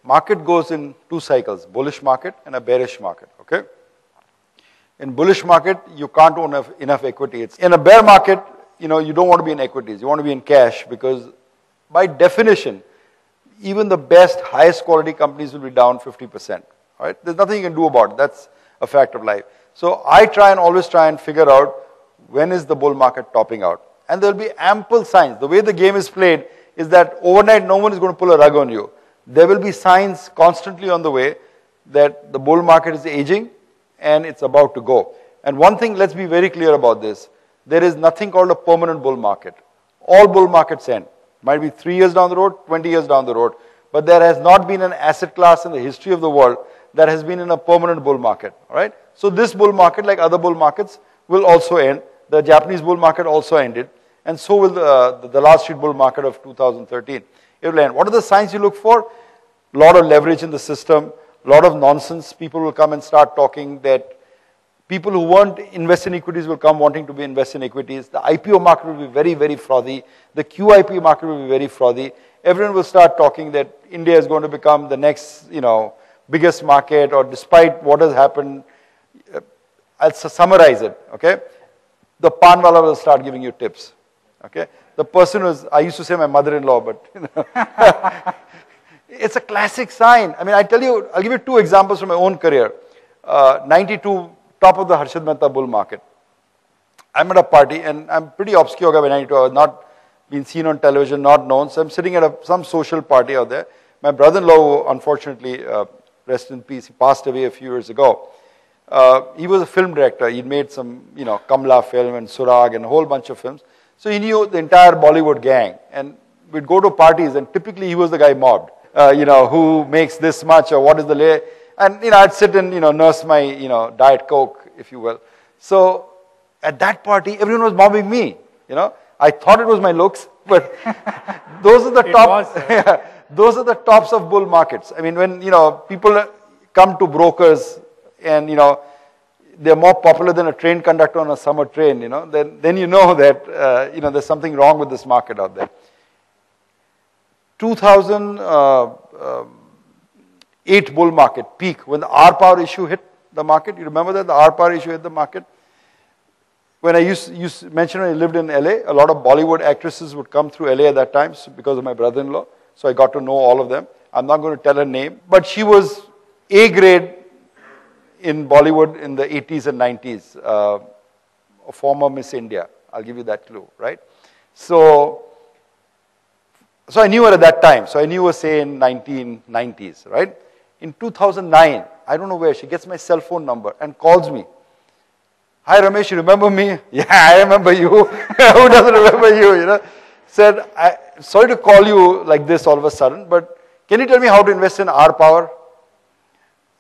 market goes in two cycles, bullish market and a bearish market, okay? In bullish market, you can't own enough equity. In a bear market, you don't want to be in equities. You want to be in cash because by definition, even the best, highest quality companies will be down 50%, all right? There's nothing you can do about it. That's a fact of life. So I always try and figure out when is the bull market topping out. And there'll be ample signs. The way the game is played is that overnight no one is going to pull a rug on you. There will be signs constantly on the way that the bull market is aging and it's about to go. And one thing, let's be very clear about this. There is nothing called a permanent bull market. All bull markets end. Might be 3 years down the road, 20 years down the road. But there has not been an asset class in the history of the world that has been in a permanent bull market. All right? So this bull market, like other bull markets, will also end. The Japanese bull market also ended. And so will the Wall Street bull market of 2013. It will end. What are the signs you look for? A lot of leverage in the system, a lot of nonsense. People will come and start talking that people who won't invest in equities will come wanting to invest in equities. The IPO market will be very, very frothy. The QIP market will be very frothy. Everyone will start talking that India is going to become the next, biggest market, or despite what has happened. I'll summarize it, okay? The panwala will start giving you tips, okay? The person was, I used to say my mother-in-law, but it's a classic sign. I mean, I'll give you two examples from my own career. 92, top of the Harshad Mehta bull market. I'm at a party, and I'm pretty obscure guy by 92. I was not been seen on television, not known. So I'm sitting at some social party out there. My brother-in-law, unfortunately, rest in peace, he passed away a few years ago. He was a film director. He'd made some, Kamla film and Surag and a whole bunch of films. So he knew the entire Bollywood gang. And we'd go to parties, and typically he was the guy mobbed. Who makes this much, or what is the lay? And, I'd sit and, nurse my, Diet Coke, if you will. So at that party, everyone was mobbing me, I thought it was my looks, but those are the those are the tops of bull markets. I mean, when, people come to brokers and, they're more popular than a train conductor on a summer train, then you know that, there's something wrong with this market out there. 2008 bull market peak, when the R power issue hit the market. You remember that? The R power issue hit the market. When I used to mention when I lived in LA, a lot of Bollywood actresses would come through LA at that time because of my brother-in-law. So I got to know all of them. I'm not going to tell her name, but she was A grade in Bollywood in the 80s and 90s. A former Miss India. I'll give you that clue, right? So I knew her at that time. So I knew her, say, in 1990s, right? In 2009, I don't know where, she gets my cell phone number and calls me. Hi, Ramesh, you remember me? Yeah, I remember you. Who doesn't remember you, Said, sorry to call you like this all of a sudden, but can you tell me how to invest in R power?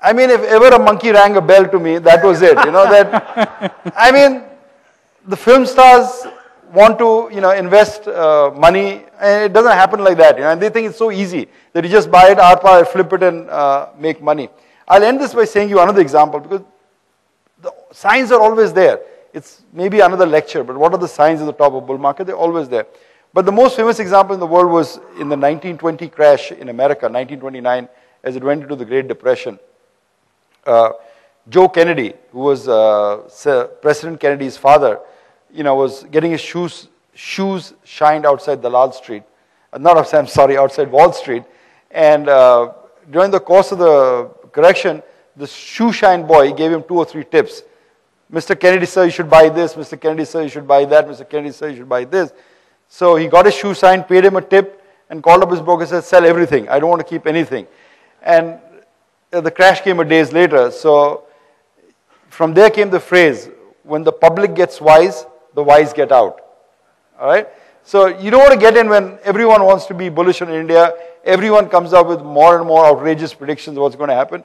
I mean, if ever a monkey rang a bell to me, that was it, I mean, the film stars want to, invest money, and it doesn't happen like that, and they think it's so easy that you just buy it, R power, flip it, and make money. I'll end this by saying you another example, because the signs are always there. It's maybe another lecture, but what are the signs at the top of bull market? They're always there. But the most famous example in the world was in the 1920 crash in America, 1929, as it went into the Great Depression. Joe Kennedy, who was President Kennedy's father, was getting his shoes shined outside Dalal Street. Not outside, I'm sorry, outside Wall Street. And during the course of the correction, the shoe shine boy gave him 2 or 3 tips. Mr. Kennedy, sir, you should buy this. Mr. Kennedy, sir, you should buy that. Mr. Kennedy, sir, you should buy this. So he got his shoe signed, paid him a tip, and called up his broker and said, sell everything. I don't want to keep anything. And the crash came a days later. So from there came the phrase, when the public gets wise, the wise get out. All right? So you don't want to get in when everyone wants to be bullish on India. Everyone comes up with more and more outrageous predictions of what's going to happen.